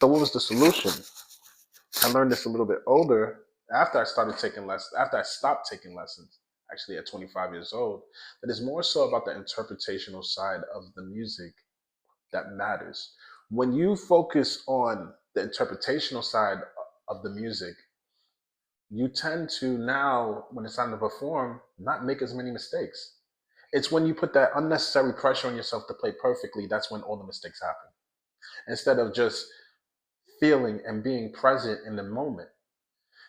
So what was the solution? I learned this a little bit older after I started taking lessons, after I stopped taking lessons, actually at 25 years old, that is more so about the interpretational side of the music that matters. When you focus on the interpretational side of the music, you tend to now, when it's time to perform, not make as many mistakes. It's when you put that unnecessary pressure on yourself to play perfectly, that's when all the mistakes happen. Instead of just feeling and being present in the moment.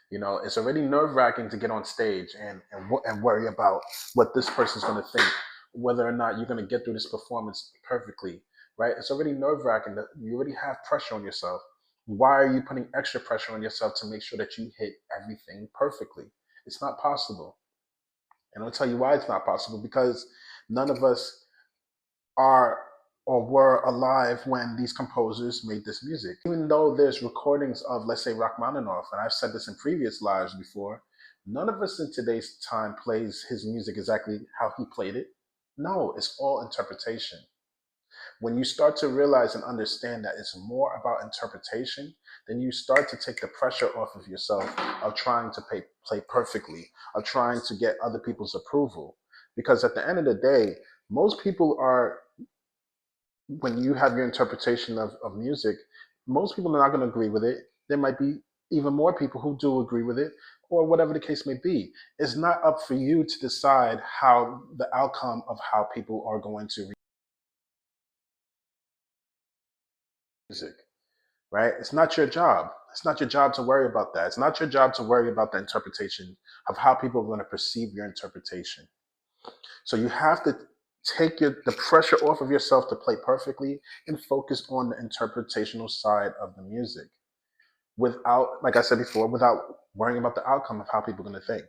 You know, it's already nerve wracking to get on stage and worry about what this person's going to think, whether or not you're going to get through this performance perfectly, right? It's already nerve wracking that you already have pressure on yourself. Why are you putting extra pressure on yourself to make sure that you hit everything perfectly? It's not possible. And I'll tell you why it's not possible, because none of us are or were alive when these composers made this music. Even though there's recordings of, let's say, Rachmaninoff, and I've said this in previous lives before, none of us in today's time plays his music exactly how he played it. No, it's all interpretation. When you start to realize and understand that it's more about interpretation, then you start to take the pressure off of yourself of trying to play perfectly, of trying to get other people's approval. Because at the end of the day, most people are, when you have your interpretation of music, most people are not going to agree with it. There might be even more people who do agree with it, or whatever the case may be. It's not up for you to decide how the outcome of how people are going to read music, right? It's not your job. It's not your job to worry about that. It's not your job to worry about the interpretation of how people are going to perceive your interpretation. So you have to take the pressure off of yourself to play perfectly and focus on the interpretational side of the music without, like I said before, without worrying about the outcome of how people are going to think.